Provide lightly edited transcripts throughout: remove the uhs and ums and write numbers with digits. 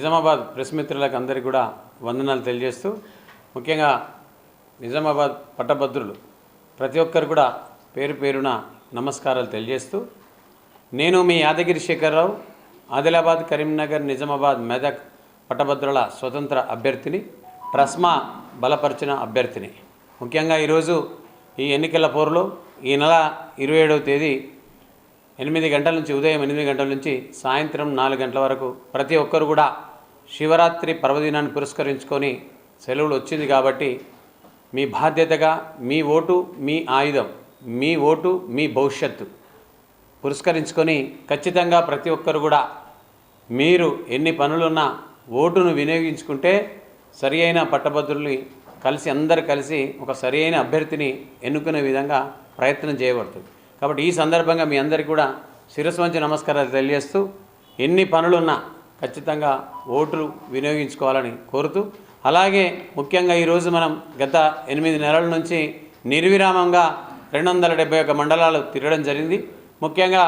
Nizamabad press మిత్రులకు అందరికీ కూడా వందనాలు తెలియజేస్తూ, ముఖ్యంగా నిజామాబాద్ పట్టభద్రులు ప్రతి ఒక్కరు కూడా పేరు పేరున నమస్కారాలు తెలియజేస్తూ, నేను మీ యాదగిరి శేఖర్రావు, ఆదిలాబాద్, కరీంనగర్, నిజామాబాద్, మెదక్ పట్టభద్రుల స్వతంత్ర అభ్యర్థిని, ట్రస్మా బలపరిచిన అభ్యర్థిని. ముఖ్యంగా ఈరోజు ఈ ఎన్నికల పోరులో ఈ నెల 27వ తేదీ 8 గంటల నుంచి, ఉదయం 8 గంటల నుంచి సాయంత్రం 4 గంటల వరకు ప్రతి ఒక్కరు కూడా శివరాత్రి పర్వదినాన్ని పురస్కరించుకొని సెలవులు వచ్చింది కాబట్టి మీ బాధ్యతగా మీ ఓటు మీ ఆయుధం, మీ ఓటు మీ భవిష్యత్తు పురస్కరించుకొని ఖచ్చితంగా ప్రతి ఒక్కరు కూడా మీరు ఎన్ని పనులున్నా ఓటును వినియోగించుకుంటే సరి అయిన పట్టభద్రుల్ని కలిసి అందరు కలిసి ఒక సరి అయిన అభ్యర్థిని ఎన్నుకునే విధంగా ప్రయత్నం చేయబడుతుంది. కాబట్టి ఈ సందర్భంగా మీ అందరికీ కూడా శిరస్సు వంచి నమస్కారాలు తెలియజేస్తూ, ఎన్ని పనులున్నా ఖచ్చితంగా ఓట్లు వినియోగించుకోవాలని కోరుతూ, అలాగే ముఖ్యంగా ఈరోజు మనం గత 8 నెలల నుంచి నిర్విరామంగా 271 మండలాలు తిరగడం జరిగింది. ముఖ్యంగా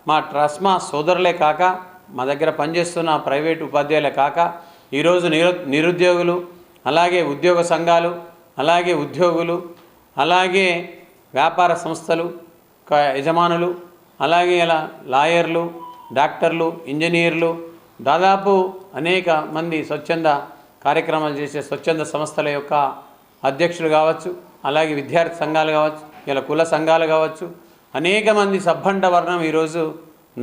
మా ట్రస్మా సోదరులే కాక, మా దగ్గర పనిచేస్తున్న ప్రైవేటు ఉపాధ్యాయులే కాక, ఈరోజు నిరుద్యోగులు, అలాగే ఉద్యోగ సంఘాలు, అలాగే ఉద్యోగులు, అలాగే వ్యాపార సంస్థలు యజమానులు, అలాగే ఇలా లాయర్లు, డాక్టర్లు, ఇంజనీర్లు, దాదాపు అనేక మంది స్వచ్ఛంద కార్యక్రమాలు చేసే స్వచ్ఛంద సంస్థల యొక్క అధ్యక్షులు కావచ్చు, అలాగే విద్యార్థి సంఘాలు కావచ్చు, ఇలా కుల సంఘాలు కావచ్చు, అనేక మంది సబ్బండ వర్ణం ఈరోజు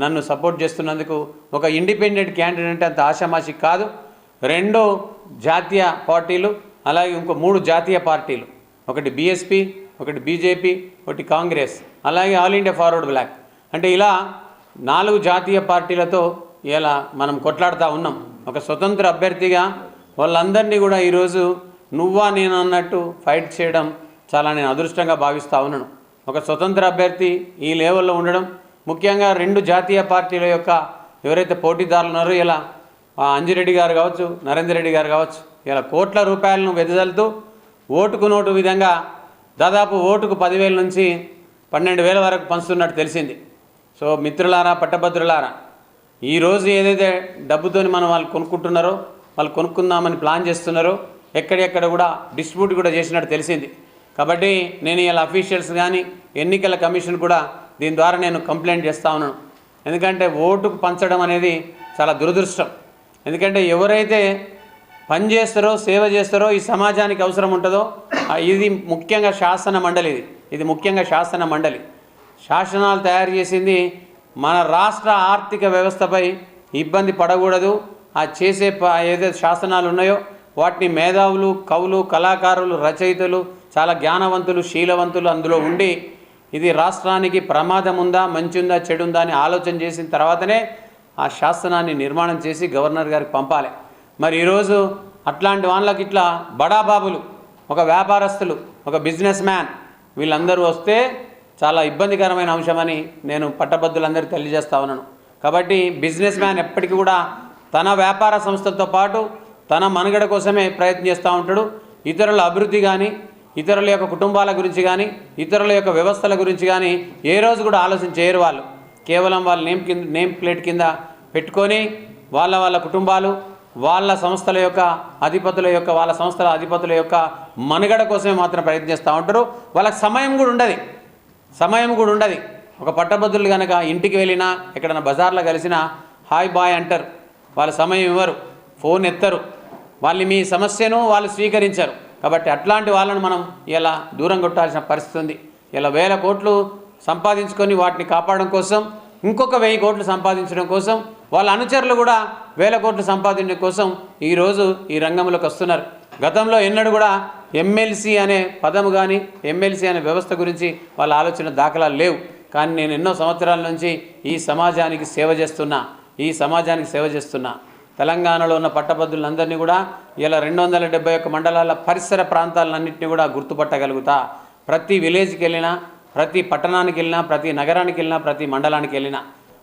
నన్ను సపోర్ట్ చేస్తున్నందుకు, ఒక ఇండిపెండెంట్ క్యాండిడేట్ అంత ఆషామాషి కాదు, 2 జాతీయ పార్టీలు, అలాగే ఇంకో 3 జాతీయ పార్టీలు, ఒకటి బీఎస్పీ, ఒకటి బీజేపీ, ఒకటి కాంగ్రెస్, అలాగే ఆల్ ఇండియా ఫార్వర్డ్ బ్లాక్, అంటే ఇలా 4 జాతీయ పార్టీలతో ఇలా మనం కొట్లాడుతూ ఉన్నాం. ఒక స్వతంత్ర అభ్యర్థిగా వాళ్ళందరినీ కూడా ఈరోజు నువ్వా నేను అన్నట్టు ఫైట్ చేయడం చాలా నేను అదృష్టంగా భావిస్తూ ఉన్నాను. ఒక స్వతంత్ర అభ్యర్థి ఈ లెవెల్లో ఉండడం, ముఖ్యంగా 2 జాతీయ పార్టీల యొక్క ఎవరైతే పోటీదారులు ఉన్నారో, ఇలా అంజిరెడ్డి గారు కావచ్చు, నరేందర్ రెడ్డి గారు కావచ్చు, ఇలా కోట్ల రూపాయలను వెదజల్లుతూ ఓటుకు నోటు విధంగా దాదాపు ఓటుకు 10,000 నుంచి 12,000 వరకు పంచుతున్నట్టు తెలిసింది. సో మిత్రులారా, పట్టభద్రులారా, ఈరోజు ఏదైతే డబ్బుతోని మనం వాళ్ళు కొనుక్కుంటున్నారో, వాళ్ళు కొనుక్కుందామని ప్లాన్ చేస్తున్నారో, ఎక్కడెక్కడ కూడా డిస్ట్రిబ్యూట్ కూడా చేసినట్టు తెలిసింది. కాబట్టి నేను ఇలా అఫీషియల్స్ కానీ ఎన్నికల కమిషన్ కూడా దీని ద్వారా నేను కంప్లైంట్ చేస్తూ ఉన్నాను. ఎందుకంటే ఓటుకు పంచడం అనేది చాలా దురదృష్టం. ఎందుకంటే ఎవరైతే పని చేస్తారో, సేవ చేస్తారో, ఈ సమాజానికి అవసరం ఉంటుందో, ఇది ముఖ్యంగా శాసన మండలి, ఇది ముఖ్యంగా శాసన మండలి శాసనాలు తయారు చేసింది మన రాష్ట్ర ఆర్థిక వ్యవస్థపై ఇబ్బంది పడకూడదు. ఆ చేసే ఏదైతే శాసనాలు ఉన్నాయో వాటిని మేధావులు, కవులు, కళాకారులు, రచయితలు, చాలా జ్ఞానవంతులు, శీలవంతులు అందులో ఉండి ఇది రాష్ట్రానికి ప్రమాదం ఉందా, మంచి ఉందా, చెడు ఉందా అని ఆలోచన చేసిన తర్వాతనే ఆ శాసనాన్ని నిర్మాణం చేసి గవర్నర్ గారికి పంపాలి. మరి ఈరోజు అట్లాంటి వాళ్ళకి ఇట్లా బడాబాబులు, ఒక వ్యాపారస్తులు, ఒక బిజినెస్ మ్యాన్, వీళ్ళందరూ వస్తే చాలా ఇబ్బందికరమైన అంశమని నేను పట్టభద్రులందరికీ తెలియజేస్తా ఉన్నాను. కాబట్టి బిజినెస్ మ్యాన్ ఎప్పటికీ కూడా తన వ్యాపార సంస్థతో పాటు తన మనుగడ కోసమే ప్రయత్నం చేస్తూ ఉంటాడు. ఇతరుల అభివృద్ధి కానీ, ఇతరుల యొక్క కుటుంబాల గురించి కానీ, ఇతరుల యొక్క వ్యవస్థల గురించి కానీ ఏ రోజు కూడా ఆలోచన చేయరు. వాళ్ళు కేవలం వాళ్ళ నేమ్ ప్లేట్ కింద పెట్టుకొని వాళ్ళ కుటుంబాలు, వాళ్ళ సంస్థల యొక్క అధిపతుల యొక్క, వాళ్ళ సంస్థల అధిపతుల యొక్క మనుగడ కోసమే మాత్రం ప్రయత్నిస్తూ ఉంటారు. వాళ్ళకి సమయం కూడా ఉండదు. ఒక పట్టభద్రులు కనుక ఇంటికి వెళ్ళినా, ఎక్కడైనా బజార్లో కలిసినా హాయ్ బాయ్ అంటారు. వాళ్ళ సమయం ఇవ్వరు, ఫోన్ ఎత్తరు, వాళ్ళు మీ సమస్యను వాళ్ళు స్వీకరించరు. కాబట్టి అట్లాంటి వాళ్ళను మనం ఇలా దూరం కొట్టాల్సిన పరిస్థితి ఉంది. ఇలా 1000 కోట్లు సంపాదించుకొని వాటిని కాపాడడం కోసం, ఇంకొక 1000 కోట్లు సంపాదించడం కోసం, వాళ్ళ అనుచరులు కూడా 1000 కోట్లు సంపాదించడం కోసం ఈరోజు ఈ రంగంలోకి వస్తున్నారు. గతంలో ఎన్నడూ కూడా ఎమ్మెల్సీ అనే పదము కానీ, ఎమ్మెల్సీ అనే వ్యవస్థ గురించి వాళ్ళ ఆలోచన దాఖలాలు లేవు. కానీ నేను ఎన్నో సంవత్సరాల నుంచి ఈ సమాజానికి సేవ చేస్తున్నా. తెలంగాణలో ఉన్న పట్టభద్రులందరినీ కూడా ఇలా 271 మండలాల పరిసర ప్రాంతాలన్నింటినీ కూడా గుర్తుపట్టగలుగుతా. ప్రతి విలేజ్కి వెళ్ళినా, ప్రతి పట్టణానికి వెళ్ళినా, ప్రతి నగరానికి వెళ్ళినా, ప్రతి మండలానికి వెళ్ళినా,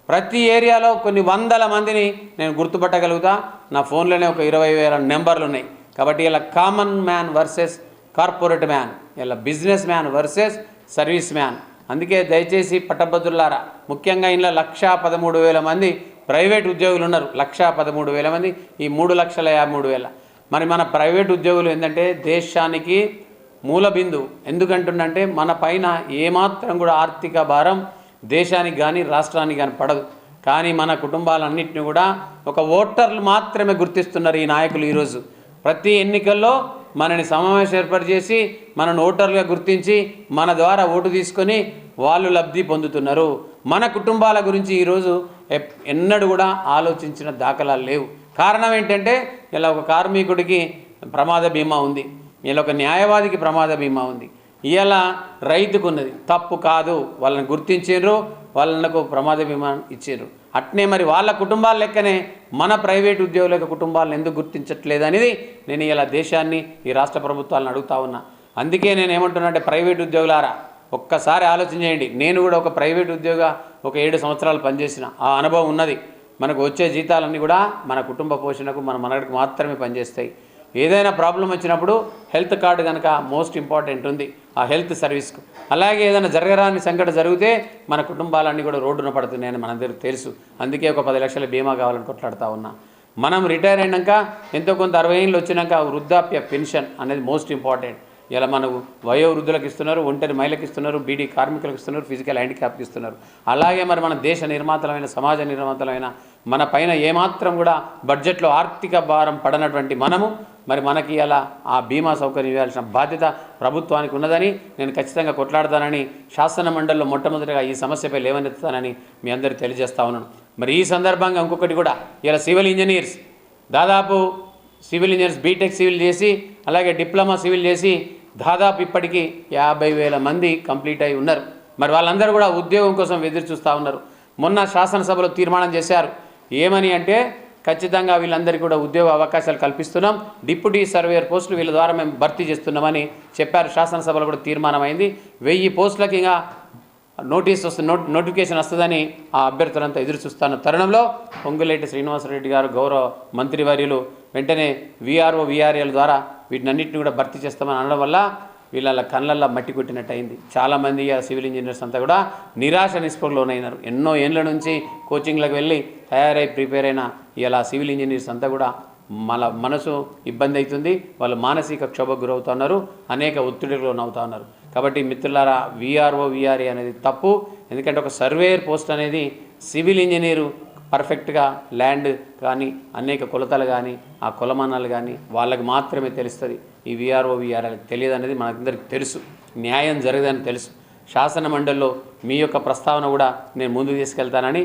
ప్రతి ఏరియాలో కొన్ని వందల మందిని నేను గుర్తుపట్టగలుగుతా. నా ఫోన్లోనే ఒక 20,000 నెంబర్లు ఉన్నాయి. కాబట్టి ఇలా common man versus corporate man, ఇలా business man versus service man. అందుకే దయచేసి పట్టభద్రులారా, ముఖ్యంగా ఇంట్లో 1,13,000 మంది ప్రైవేట్ ఉద్యోగులు ఉన్నారు 1,13,000 మంది, ఈ 3,53,000. మరి మన ప్రైవేట్ ఉద్యోగులు ఏంటంటే దేశానికి మూల బిందువు. ఎందుకంటుండంటే మన పైన ఏమాత్రం కూడా ఆర్థిక భారం దేశానికి కానీ రాష్ట్రానికి కానీ పడదు. కానీ మన కుటుంబాలన్నింటినీ కూడా ఒక ఓటర్లు మాత్రమే గుర్తిస్తున్నారు ఈ నాయకులు. ఈరోజు ప్రతి ఎన్నికల్లో మనని సమావేశం ఏర్పాటు చేసి మనను ఓటర్లుగా గుర్తించి మన ద్వారా ఓటు తీసుకొని వాళ్ళు లబ్ధి పొందుతున్నారు. మన కుటుంబాల గురించి ఈరోజు ఎన్నడూ కూడా ఆలోచించిన దాఖలాలు లేవు. కారణం ఏంటంటే ఇలా ఒక కార్మికుడికి ప్రమాద బీమా ఉంది, ఇలా ఒక న్యాయవాదికి ప్రమాద బీమా ఉంది, ఇలా రైతుకు ఉన్నది. తప్పు కాదు, వాళ్ళని గుర్తించారు, వాళ్ళకు ప్రమాద బీమా ఇచ్చారు. అట్నే మరి వాళ్ళ కుటుంబాల లెక్కనే మన ప్రైవేట్ ఉద్యోగుల యొక్క కుటుంబాలను ఎందుకు గుర్తించట్లేదు అనేది నేను ఇలా దేశాన్ని, ఈ రాష్ట్ర ప్రభుత్వాలను అడుగుతా ఉన్నా. అందుకే నేను ఏమంటున్నా అంటే ప్రైవేట్ ఉద్యోగులారా ఒక్కసారి ఆలోచన చేయండి. నేను కూడా ఒక ప్రైవేట్ ఉద్యోగ ఒక 7 సంవత్సరాలు పనిచేసిన ఆ అనుభవం ఉన్నది. మనకు వచ్చే జీతాలన్నీ కూడా మన కుటుంబ పోషణకు మన మనగడికి మాత్రమే పనిచేస్తాయి. ఏదైనా ప్రాబ్లం వచ్చినప్పుడు హెల్త్ కార్డు కనుక మోస్ట్ ఇంపార్టెంట్ ఉంది ఆ హెల్త్ సర్వీస్కు. అలాగే ఏదైనా జరగరాని సంఘటన జరిగితే మన కుటుంబాలన్నీ కూడా రోడ్డున పడుతున్నాయని మనందరికీ తెలుసు. అందుకే ఒక 10 లక్షల బీమా కావాలని కొట్లాడుతూ ఉన్నా. మనం రిటైర్ అయినాక ఎంతో కొంత 60 ఏళ్ళు వచ్చినాక వృద్ధాప్య పెన్షన్ అనేది మోస్ట్ ఇంపార్టెంట్. ఇలా మనకు వయోవృద్ధులకు ఇస్తున్నారు, ఒంటరి మహిళలకు ఇస్తున్నారు, బీడీ కార్మికులకు ఇస్తున్నారు, ఫిజికల్ హ్యాండిక్యాప్కి ఇస్తున్నారు. అలాగే మరి మన దేశ నిర్మాతలమైన, సమాజ నిర్మాతలమైన మన పైన ఏమాత్రం కూడా బడ్జెట్లో ఆర్థిక భారం పడనటువంటి మనము మరి మనకి ఇలా ఆ బీమా సౌకర్యం ఇవ్వాల్సిన బాధ్యత ప్రభుత్వానికి ఉన్నదని నేను ఖచ్చితంగా కొట్లాడతానని శాసన మండలిలో మొట్టమొదటిగా ఈ సమస్యపై లేవనెత్తుతానని మీ అందరికీ తెలియజేస్తా ఉన్నాను. మరి ఈ సందర్భంగా ఇంకొకటి కూడా, ఇలా సివిల్ ఇంజనీర్స్ దాదాపు సివిల్ ఇంజనీర్స్ బీటెక్ సివిల్ చేసి అలాగే డిప్లొమా సివిల్ చేసి దాదాపు ఇప్పటికీ 50,000 మంది కంప్లీట్ అయి ఉన్నారు. మరి వాళ్ళందరూ కూడా ఉద్యోగం కోసం ఎదురు చూస్తూ ఉన్నారు. మొన్న శాసనసభలో తీర్మానం చేశారు. ఏమని అంటే ఖచ్చితంగా వీళ్ళందరికీ కూడా ఉద్యోగ అవకాశాలు కల్పిస్తున్నాం, డిప్యూటీ సర్వేయర్ పోస్టులు వీళ్ళ ద్వారా మేము భర్తీ చేస్తున్నామని చెప్పారు. శాసనసభలో కూడా తీర్మానం అయింది. 1000 పోస్టులకి ఇంకా నోటిఫికేషన్ వస్తుందని ఆ అభ్యర్థులంతా ఎదురు చూస్తున్న తరుణంలో పొంగులేటి శ్రీనివాసరెడ్డి గారు గౌరవ మంత్రివర్యులు వెంటనే వీఆర్ఓ వీఆర్ఏల ద్వారా వీటినన్నింటినీ కూడా భర్తీ చేస్తామని అనడం వల్ల వీళ్ళ కళ్ళల్లో మట్టి కొట్టినట్టు అయింది. చాలామంది సివిల్ ఇంజనీర్స్ అంతా కూడా నిరాశ నిస్పృహలోనైనారు. ఎన్నో ఏళ్ళ నుంచి కోచింగ్లకు వెళ్ళి తయారై ప్రిపేర్ అయిన ఇలా సివిల్ ఇంజనీర్స్ అంతా కూడా మనసు ఇబ్బంది అవుతుంది, వాళ్ళు మానసిక క్షోభకు గురవుతున్నారు, అనేక ఒత్తిడికి లోనవుతా ఉన్నారు. కాబట్టి మిత్రులారా వీఆర్ఓ వీఆర్ఏ అనేది తప్పు. ఎందుకంటే ఒక సర్వేయర్ పోస్ట్ అనేది సివిల్ ఇంజనీరు పర్ఫెక్ట్గా ల్యాండ్ కానీ అనేక కొలతలు కానీ ఆ కొలమానాలు కానీ వాళ్ళకి మాత్రమే తెలుస్తుంది. ఈ వీఆర్ఓ వీఆర్ఏలకు తెలియదు అనేది మనందరికీ తెలుసు. న్యాయం జరగదని తెలుసు. శాసన మండలిలో మీ యొక్క ప్రస్తావన కూడా నేను ముందుకు తీసుకెళ్తానని,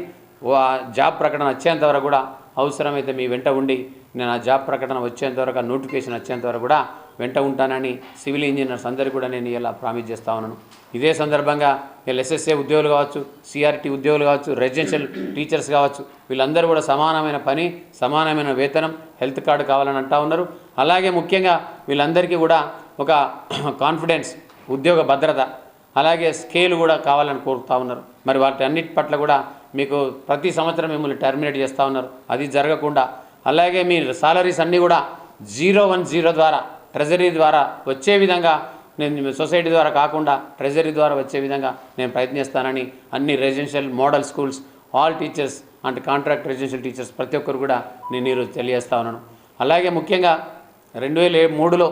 ఆ జాబ్ ప్రకటన వచ్చేంతవరకు కూడా అవసరమైతే మీ వెంట ఉండి నేను ఆ జాబ్ ప్రకటన వచ్చేంతవరకు ఆ నోటిఫికేషన్ వచ్చేంతవరకు కూడా వెంట ఉంటానని సివిల్ ఇంజనీర్స్ అందరికీ కూడా నేను ఇలా ప్రామిస్ చేస్తా ఉన్నాను. ఇదే సందర్భంగా ఎస్ఎస్ఏ ఉద్యోగులు కావచ్చు, సిఆర్టీ ఉద్యోగులు కావచ్చు, రెసిడెన్షియల్ టీచర్స్ కావచ్చు, వీళ్ళందరూ కూడా సమానమైన పని, సమానమైన వేతనం, హెల్త్ కార్డు కావాలని అంటూ ఉన్నారు. అలాగే ముఖ్యంగా వీళ్ళందరికీ కూడా ఒక కాన్ఫిడెన్స్, ఉద్యోగ భద్రత, అలాగే స్కేల్ కూడా కావాలని కోరుతూ ఉన్నారు. మరి వాటి అన్నిటి పట్ల కూడా మీకు ప్రతి సంవత్సరం మిమ్మల్ని టర్మినేట్ చేస్తూ ఉన్నారు. అది జరగకుండా అలాగే మీ సాలరీస్ అన్నీ కూడా 010 ద్వారా ట్రెజరీ ద్వారా వచ్చే విధంగా నేను సొసైటీ ద్వారా కాకుండా ట్రెజరీ ద్వారా వచ్చే విధంగా నేను ప్రయత్నిస్తానని అన్ని residential model schools all teachers అంటే కాంట్రాక్ట్ రెసిడెన్షియల్ టీచర్స్ ప్రతి ఒక్కరు కూడా నేను ఈరోజు తెలియజేస్తా ఉన్నాను. అలాగే ముఖ్యంగా 2003లో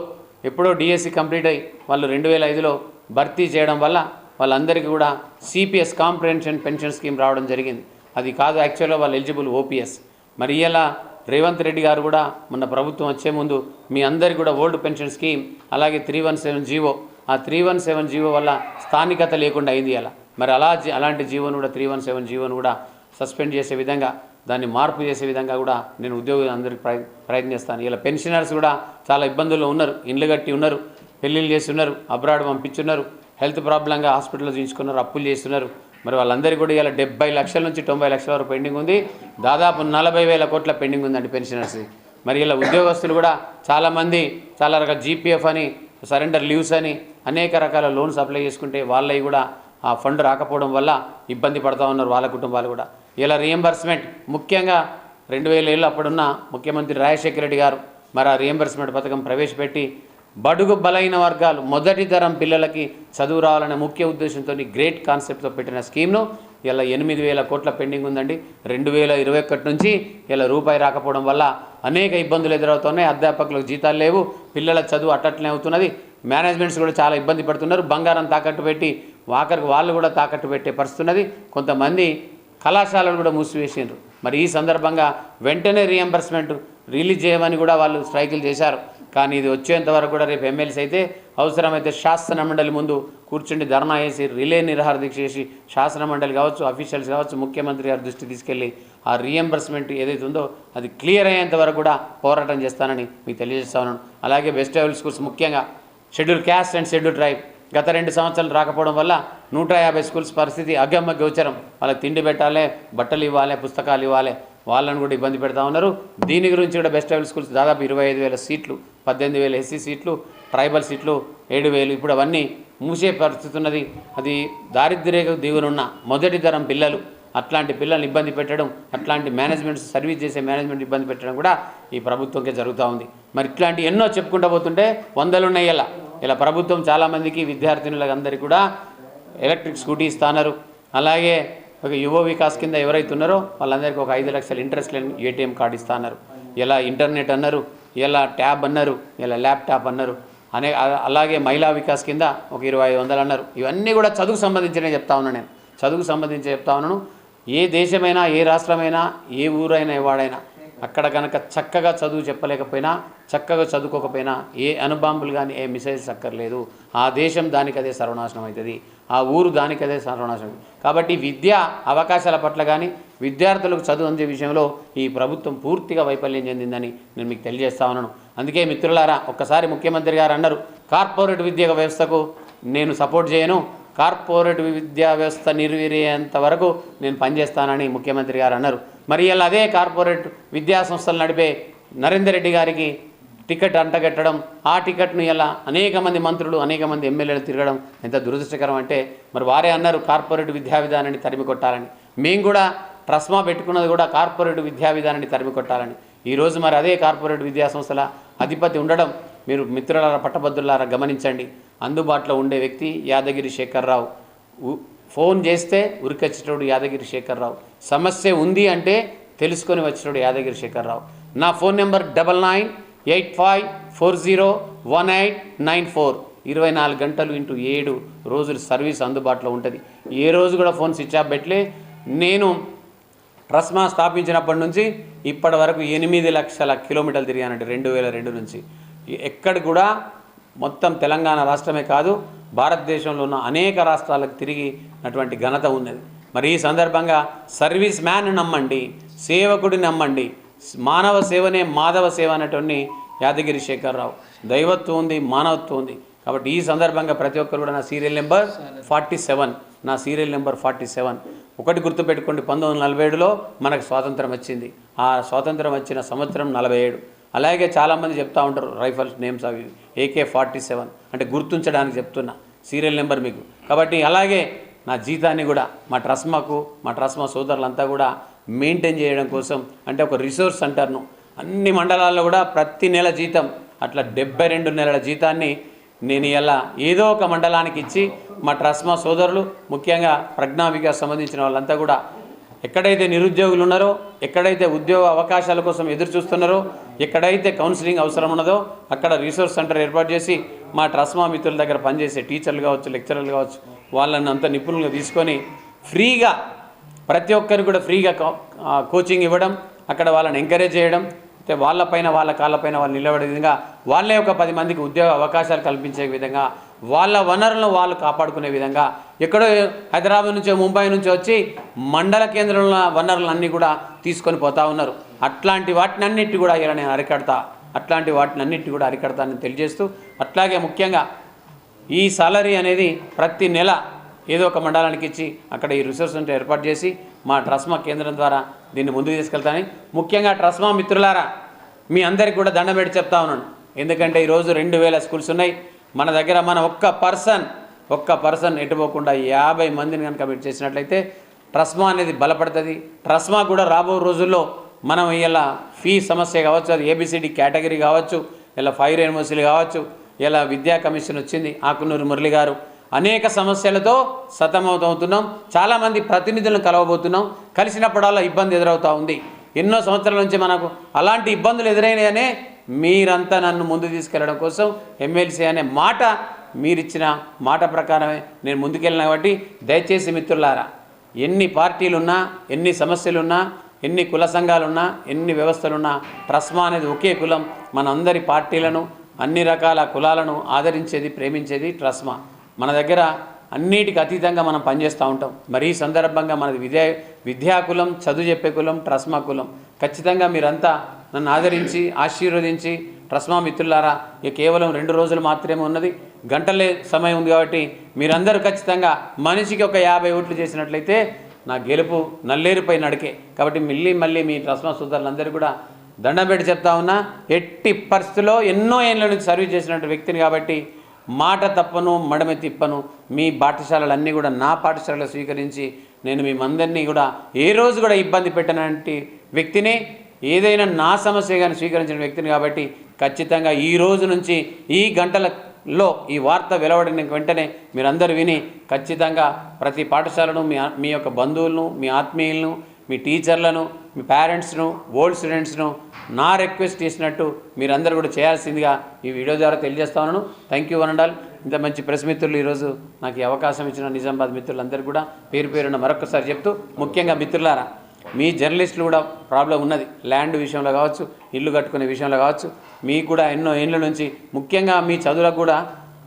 ఎప్పుడో డిఎస్సి కంప్లీట్ అయ్యి వాళ్ళు 2005లో భర్తీ చేయడం వల్ల వాళ్ళందరికీ కూడా సిపిఎస్ కాంప్రిహెన్షన్ పెన్షన్ స్కీమ్ రావడం జరిగింది. అది కాదు యాక్చువల్గా వాళ్ళు ఎలిజిబుల్ ఓపీఎస్. మరి ఇలా రేవంత్ రెడ్డి గారు కూడా మొన్న ప్రభుత్వం వచ్చే ముందు మీ అందరికీ కూడా ఓల్డ్ పెన్షన్ స్కీమ్ అలాగే 317 జీవో, ఆ 317 జీవో వల్ల స్థానికత లేకుండా అయింది. అలా మరి అలాంటి జీవోను కూడా 317 జీవోను కూడా సస్పెండ్ చేసే విధంగా దాన్ని మార్పు చేసే విధంగా కూడా నేను ఉద్యోగులు అందరికీ ప్రయత్నిస్తాను. ఇలా పెన్షనర్స్ కూడా చాలా ఇబ్బందుల్లో ఉన్నారు, ఇండ్లు కట్టి ఉన్నారు, పెళ్ళిళ్ళు చేసి ఉన్నారు, అబ్రాడ్ పంపించున్నారు, హెల్త్ ప్రాబ్లంగా హాస్పిటల్లో చూయించుకున్నారు, అప్పులు చేస్తున్నారు. మరి వాళ్ళందరికీ కూడా ఇలా 70 లక్షల నుంచి 90 లక్షల వరకు పెండింగ్ ఉంది. దాదాపు 40,000 కోట్ల పెండింగ్ ఉందండి పెన్షనర్స్. మరి ఇలా ఉద్యోగస్తులు కూడా చాలామంది చాలా రకాల జీపీఎఫ్ అని, సరెండర్ లీవ్స్ అని అనేక రకాల లోన్స్ అప్లై చేసుకుంటే వాళ్ళవి కూడా ఆ ఫండ్ రాకపోవడం వల్ల ఇబ్బంది పడుతూ ఉన్నారు వాళ్ళ కుటుంబాలు కూడా. ఇలా రియంబర్స్మెంట్ ముఖ్యంగా 2000 అప్పుడున్న ముఖ్యమంత్రి రాజశేఖర రెడ్డి గారు మరి ఆ రియంబర్స్మెంట్ పథకం ప్రవేశపెట్టి బడుగు బలైన వర్గాలు మొదటి తరం పిల్లలకి చదువు రావాలనే ముఖ్య ఉద్దేశంతో గ్రేట్ కాన్సెప్ట్తో పెట్టిన స్కీమ్ను ఇలా 8,000 కోట్ల పెండింగ్ ఉందండి. 2021 నుంచి ఇలా రూపాయి రాకపోవడం వల్ల అనేక ఇబ్బందులు ఎదురవుతున్నాయి. అధ్యాపకులకు జీతాలు లేవు, పిల్లల చదువు అట్టట్లనే అవుతున్నది. మేనేజ్మెంట్స్ కూడా చాలా ఇబ్బంది పడుతున్నారు. బంగారం తాకట్టు పెట్టి ఆఖరికి వాళ్ళు కూడా తాకట్టు పెట్టే పరిస్థితి ఉన్నది. కొంతమంది కళాశాలలు కూడా మూసివేసిండ్రు. మరి ఈ సందర్భంగా వెంటనే రీఎంబర్స్మెంట్ రిలీజ్ చేయమని కూడా వాళ్ళు స్ట్రైకులు చేశారు. కానీ ఇది వచ్చేంత వరకు కూడా రేపు ఎమ్మెల్యేస్ అయితే అవసరమైతే శాసన మండలి ముందు కూర్చుండి ధర్నా చేసి రిలే నిరాహార దీక్ష చేసి శాసన మండలి కావచ్చు, అఫీషియల్స్ కావచ్చు, ముఖ్యమంత్రి గారి దృష్టికి తీసుకెళ్ళి ఆ రీఎంబర్స్మెంట్ ఏదైతే ఉందో అది క్లియర్ అయ్యేంత వరకు కూడా పోరాటం చేస్తానని మీకు తెలియజేస్తా ఉన్నాను. అలాగే బెస్ట్ అవైలబుల్ స్కూల్స్ ముఖ్యంగా schedule caste and schedule tribe గత 2 సంవత్సరాలు రాకపోవడం వల్ల 150 స్కూల్స్ పరిస్థితి అగమ్య గోచరం. వాళ్ళకి తిండి పెట్టాలి, బట్టలు ఇవ్వాలి, పుస్తకాలు ఇవ్వాలి, వాళ్ళని కూడా ఇబ్బంది పెడతా ఉన్నారు. దీని గురించి కూడా బెస్ట్ అవైలబుల్ స్కూల్స్ దాదాపు 25,000 సీట్లు, 18,000 ఎస్సీ సీట్లు, ట్రైబల్ సీట్లు 7,000 ఇప్పుడు అవన్నీ మూసే పరిస్థితి ఉన్నది. అది దారిద్ర్యకు దిగునున్న మొదటి తరం పిల్లలు, అట్లాంటి పిల్లల్ని ఇబ్బంది పెట్టడం, అట్లాంటి మేనేజ్మెంట్ సర్వీస్ చేసే మేనేజ్మెంట్ ఇబ్బంది పెట్టడం కూడా ఈ ప్రభుత్వంకే జరుగుతూ ఉంది. మరి ఇట్లాంటి ఎన్నో చెప్పుకుంటూ పోతుంటే వందలు ఉన్నాయి. ఇలా ప్రభుత్వం చాలామందికి విద్యార్థినులకు అందరికీ కూడా ఎలక్ట్రిక్ స్కూటీ ఇస్తున్నారు. అలాగే ఒక యువ వికాస్ కింద ఎవరైతే ఉన్నారో వాళ్ళందరికీ ఒక 5 లక్షల ఇంట్రెస్ట్ లేని ఏటీఎం కార్డు ఇస్తున్నారు. ఇలా ఇంటర్నెట్ అన్నారు, ఇలా ట్యాబ్ అన్నారు, ఇలా ల్యాప్టాప్ అన్నారు. అలాగే మహిళా వికాస్ కింద ఒక 2,500 అన్నారు. ఇవన్నీ కూడా చదువుకు సంబంధించినవి చెప్తా ఉన్నాను. నేను చదువుకు సంబంధించి చెప్తా ఉన్నాను. ఏ దేశమైనా, ఏ రాష్ట్రమైనా, ఏ ఊరైనా, వాడైనా అక్కడ కనుక చక్కగా చదువు చెప్పలేకపోయినా, చక్కగా చదువుకోకపోయినా ఏ అణుబాంబులు కానీ ఏ మిసైల్స్ అక్కర్లేదు. ఆ దేశం దానికదే సర్వనాశనం అవుతుంది, ఆ ఊరు దానికదే సర్వనాశనం. కాబట్టి విద్యా అవకాశాల పట్ల కానీ విద్యార్థులకు చదువు అందే విషయంలో ఈ ప్రభుత్వం పూర్తిగా వైఫల్యం చెందిందని నేను మీకు తెలియజేస్తా ఉన్నాను. అందుకే మిత్రులారా, ఒక్కసారి ముఖ్యమంత్రి గారు అన్నారు, కార్పొరేట్ విద్యా వ్యవస్థకు నేను సపోర్ట్ చేయను, కార్పొరేట్ విద్యా వ్యవస్థ నిర్వీర్యేంత వరకు నేను పనిచేస్తానని ముఖ్యమంత్రి గారు అన్నారు. మరి ఇలా అదే కార్పొరేట్ విద్యా సంస్థలు నడిపే నరేందర్ రెడ్డి గారికి టికెట్ అంటగట్టడం, ఆ టికెట్ను ఇలా అనేక మంది మంత్రులు, అనేక మంది ఎమ్మెల్యేలు తిరగడం ఎంత దురదృష్టకరం అంటే, మరి వారే అన్నారు కార్పొరేట్ విద్యా విధానాన్ని తరిమి కొట్టాలని. మేము కూడా ట్రస్మా పెట్టుకున్నది కూడా కార్పొరేట్ విద్యా విధానాన్ని తరిమి కొట్టాలని. ఈరోజు మరి అదే కార్పొరేట్ విద్యా సంస్థల అధిపతి ఉండడం మీరు మిత్రులారా, పట్టభద్రులారా గమనించండి. అందుబాటులో ఉండే వ్యక్తి యాదగిరి శేఖర్రావు. ఫోన్ చేస్తే ఉరికొచ్చేటోడు యాదగిరి శేఖర్రావు. సమస్య ఉంది అంటే తెలుసుకొని వచ్చేటోడు యాదగిరి శేఖర్రావు. నా ఫోన్ నెంబర్ 9985401894. 24 గంటలు ఇంటూ 7 రోజులు సర్వీస్ అందుబాటులో ఉంటుంది. ఏ రోజు కూడా ఫోన్ స్విచ్ ఆఫ్ పెట్టలే. నేను ట్రస్మా స్థాపించినప్పటి నుంచి ఇప్పటి వరకు 8 లక్షల కిలోమీటర్లు తిరిగానండి. 2002 నుంచి ఎక్కడ కూడా మొత్తం తెలంగాణ రాష్ట్రమే కాదు, భారతదేశంలో ఉన్న అనేక రాష్ట్రాలకు తిరిగినటువంటి ఘనత ఉన్నది. మరి ఈ సందర్భంగా సర్వీస్ మ్యాన్ నమ్మండి, సేవకుడిని నమ్మండి, మానవ సేవనే మాధవ సేవ అనేటువంటి యాదగిరి శేఖర్రావు. దైవత్వం ఉంది, మానవత్వం ఉంది. కాబట్టి ఈ సందర్భంగా ప్రతి ఒక్కరు కూడా నా సీరియల్ నెంబర్ 47, నా సీరియల్ నెంబర్ 47. ఒకటి గుర్తుపెట్టుకోండి, 1947లో మనకు స్వాతంత్రం వచ్చింది. ఆ స్వాతంత్రం వచ్చిన సంవత్సరం 47. అలాగే చాలామంది చెప్తూ ఉంటారు రైఫల్స్ నేమ్స్ అవి AK-47 అంటే గుర్తుంచడానికి చెప్తున్నా సీరియల్ నెంబర్ మీకు. కాబట్టి అలాగే నా జీతాన్ని కూడా మా ట్రస్మా సోదరులంతా కూడా మెయింటైన్ చేయడం కోసం, అంటే ఒక రిసోర్స్ సెంటర్ను అన్ని మండలాల్లో కూడా ప్రతి నెల జీతం అట్లా 72 నెలల జీతాన్ని నేను ఇలా ఏదో ఒక మండలానికి ఇచ్చి మా ట్రస్మా సోదరులు, ముఖ్యంగా ప్రజ్ఞా వికాస్ సంబంధించిన వాళ్ళంతా కూడా ఎక్కడైతే నిరుద్యోగులు ఉన్నారో, ఎక్కడైతే ఉద్యోగ అవకాశాల కోసం ఎదురు చూస్తున్నారో, ఎక్కడైతే కౌన్సిలింగ్ అవసరం ఉన్నదో అక్కడ రీసోర్స్ సెంటర్ ఏర్పాటు చేసి మా ట్రస్మా మిత్రుల దగ్గర పనిచేసే టీచర్లు కావచ్చు, లెక్చరర్లు కావచ్చు, వాళ్ళని అంత నిపుణులుగా తీసుకొని ఫ్రీగా ప్రతి ఒక్కరికి కూడా ఫ్రీగా కోచింగ్ ఇవ్వడం, అక్కడ వాళ్ళని ఎంకరేజ్ చేయడం, అయితే వాళ్ళపైన వాళ్ళ కాళ్ళపైన వాళ్ళు నిలబడే విధంగా, వాళ్ళే ఒక 10 మందికి ఉద్యోగ అవకాశాలు కల్పించే విధంగా, వాళ్ళ వనరులను వాళ్ళు కాపాడుకునే విధంగా, ఎక్కడో హైదరాబాద్ నుంచో ముంబై నుంచో వచ్చి మండల కేంద్రంలో వనరులన్నీ కూడా తీసుకొని పోతా ఉన్నారు. అట్లాంటి వాటిని అన్నిటి కూడా ఇలా నేను అరికడతానని తెలియజేస్తూ, అట్లాగే ముఖ్యంగా ఈ సాలరీ అనేది ప్రతి నెల ఏదో ఒక మండలానికి ఇచ్చి అక్కడ ఈ రిసోర్స్ సెంటర్ ఏర్పాటు చేసి మా ట్రస్మా కేంద్రం ద్వారా దీన్ని ముందుకు తీసుకెళ్తానని, ముఖ్యంగా ట్రస్మా మిత్రులారా మీ అందరికీ కూడా దండం పెట్టి చెప్తా ఉన్నాను. ఎందుకంటే ఈరోజు 2000 స్కూల్స్ ఉన్నాయి మన దగ్గర. మన ఒక్క పర్సన్ ఎటుపోకుండా 50 మందిని కనుక మీరు చేసినట్లయితే ట్రస్మా అనేది బలపడుతుంది. ట్రస్మా కూడా రాబో రోజుల్లో మనం ఇలా ఫీ సమస్య కావచ్చు, అది ABCD కేటగిరీ కావచ్చు, ఇలా 5 యూనివర్సిటీలు కావచ్చు, ఇలా విద్యా కమిషన్ వచ్చింది ఆకునూరు మురళి గారు, అనేక సమస్యలతో సతమతమవుతున్నాం. చాలామంది ప్రతినిధులను కలవబోతున్నాం. కలిసినప్పుడల్లా ఇబ్బంది ఎదురవుతూ ఉంది. ఎన్నో సంవత్సరాల నుంచి మనకు అలాంటి ఇబ్బందులు ఎదురైనాయనే మీరంతా నన్ను ముందు తీసుకెళ్లడం కోసం ఎమ్మెల్సీ అనే మాట మీరిచ్చిన మాట ప్రకారమే నేను ముందుకెళ్ళిన కాబట్టి దయచేసి మిత్రులారా, ఎన్ని పార్టీలున్నా, ఎన్ని సమస్యలున్నా, ఎన్ని కుల సంఘాలున్నా, ఎన్ని వ్యవస్థలున్నా, ట్రస్మా అనేది ఒకే కులం. మనందరి పార్టీలను, అన్ని రకాల కులాలను ఆదరించేది, ప్రేమించేది ట్రస్మా. మన దగ్గర అన్నిటికి అతీతంగా మనం పనిచేస్తూ ఉంటాం. మరి ఈ సందర్భంగా మనది విద్యా కులం, చదువు చెప్పే కులం, ట్రస్మా కులం. ఖచ్చితంగా మీరంతా నన్ను ఆదరించి ఆశీర్వదించి, ట్రస్మా మిత్రులారా, ఇక కేవలం 2 రోజులు మాత్రమే ఉన్నది, గంటలే సమయం ఉంది కాబట్టి మీరందరూ ఖచ్చితంగా మనిషికి ఒక 50 ఓట్లు చేసినట్లయితే నా గెలుపు నల్లేరుపై నడికే. కాబట్టి మళ్ళీ మీ ట్రస్మా సోదరులందరూ కూడా దండం పెట్టి చెప్తా ఉన్నా, ఎట్టి పరిస్థితుల్లో ఎన్నో ఏళ్ళ నుంచి సర్వీస్ చేసినటువంటి వ్యక్తిని కాబట్టి మాట తప్పను, మడమ తిప్పను. మీ పాఠశాలలన్నీ కూడా నా పాఠశాలలో స్వీకరించి నేను మేమందరినీ కూడా ఏ రోజు కూడా ఇబ్బంది పెట్టినటువంటి వ్యక్తిని, ఏదైనా నా సమస్య కానీ స్వీకరించిన వ్యక్తిని కాబట్టి ఖచ్చితంగా ఈ రోజు నుంచి ఈ గంటలలో ఈ వార్త వెలువడిన వెంటనే మీరందరూ విని ఖచ్చితంగా ప్రతి పాఠశాలను, మీ యొక్క బంధువులను, మీ ఆత్మీయులను, మీ టీచర్లను, మీ పేరెంట్స్ను, ఓల్డ్ స్టూడెంట్స్ను నా రిక్వెస్ట్ చేసినట్టు మీరందరూ కూడా చేయాల్సిందిగా ఈ వీడియో ద్వారా తెలియజేస్తా ఉన్నాను. Thank you one and all. ఇంత మంచి ప్రెస్ మిత్రులు ఈరోజు నాకు ఈ అవకాశం ఇచ్చిన నిజామాబాద్ మిత్రులందరూ కూడా పేరున మరొకసారి చెప్తూ, ముఖ్యంగా మిత్రులారా, మీ జర్నలిస్టులు కూడా ప్రాబ్లం ఉన్నది. ల్యాండ్ విషయంలో కావచ్చు, ఇల్లు కట్టుకునే విషయంలో కావచ్చు, మీకు కూడా ఎన్నో ఏళ్ళ నుంచి, ముఖ్యంగా మీ చదువులకు కూడా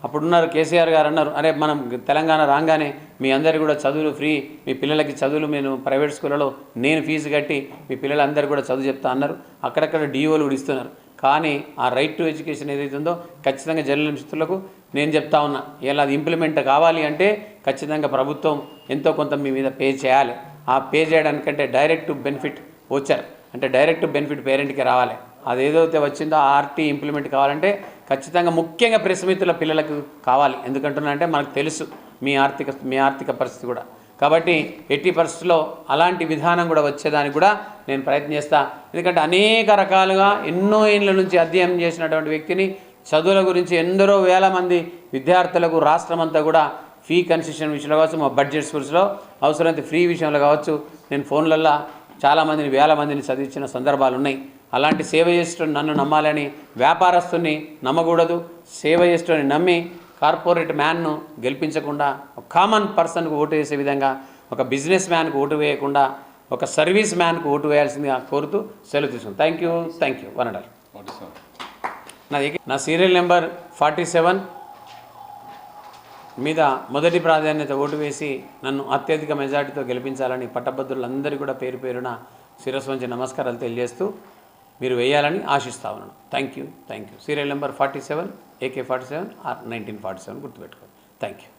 అప్పుడున్నారు కేసీఆర్ గారు అన్నారు, అరే మనం తెలంగాణ రాగానే మీ అందరికీ కూడా చదువులు ఫ్రీ, మీ పిల్లలకి చదువులు నేను ప్రైవేట్ స్కూళ్ళలో నేను ఫీజు కట్టి మీ పిల్లలందరూ కూడా చదువు చెప్తా అన్నారు. అక్కడక్కడ డిఓలు కూడా ఇస్తున్నారు. కానీ ఆ రైట్ టు ఎడ్యుకేషన్ ఏదైతే ఉందో ఖచ్చితంగా జర్నలిస్టులకు నేను చెప్తా ఉన్నా, ఇలా అది ఇంప్లిమెంట్ కావాలి అంటే ఖచ్చితంగా ప్రభుత్వం ఎంతో కొంత మీ మీద పే చేయాలి. ఆ పే చేయడానికంటే డైరెక్ట్ బెనిఫిట్ వచ్చారు అంటే డైరెక్ట్ బెనిఫిట్ పేరెంట్కి రావాలి. అదేదైతే వచ్చిందో ఆ ఆర్టీ ఇంప్లిమెంట్ కావాలంటే ఖచ్చితంగా ముఖ్యంగా ప్రెస్ మిత్రుల పిల్లలకు కావాలి. ఎందుకంటున్నానంటే మనకు తెలుసు మీ ఆర్థిక పరిస్థితి కూడా. కాబట్టి ఎట్టి పరిస్థితుల్లో అలాంటి విధానం కూడా వచ్చేదానికి కూడా నేను ప్రయత్నం చేస్తా. ఎందుకంటే అనేక రకాలుగా ఎన్నో ఏళ్ళ నుంచి అధ్యయనం చేసినటువంటి వ్యక్తిని, చదువుల గురించి ఎందరో వేల మంది విద్యార్థులకు రాష్ట్రమంతా కూడా ఫీ కన్సెషన్ విషయంలో కావచ్చు, మా బడ్జెట్ స్కూల్స్లో అవసరమైతే ఫ్రీ విషయంలో కావచ్చు, నేను ఫోన్లల్లో చాలామందిని, వేల మందిని చదివించిన సందర్భాలు ఉన్నాయి. అలాంటి సేవ చేస్తూ నన్ను నమ్మాలని వ్యాపారస్తుని నమ్మకూడదు. సేవ చేస్తూని నమ్మి కార్పొరేట్ మ్యాన్ను గెలిపించకుండా ఒక కామన్ పర్సన్కు ఓటు వేసే విధంగా, ఒక బిజినెస్ మ్యాన్కు ఓటు వేయకుండా ఒక సర్వీస్ మ్యాన్కు ఓటు వేయాల్సిందిగా కోరుతూ సెలవు తీసుకున్నాను. Thank you one and all. నా సీరియల్ నెంబర్ 47 మీద మొదటి ప్రాధాన్యత ఓటు వేసి నన్ను అత్యధిక మెజార్టీతో గెలిపించాలని పట్టభద్రులందరూ కూడా పేరున శిరస్సు వంచి నమస్కారాలు తెలియజేస్తూ మీరు వేయాలని ఆశిస్తా ఉన్నాను. Thank you. Serial number 47 AK 47 or 1947 గుర్తుపెట్టుకోండి. Thank you.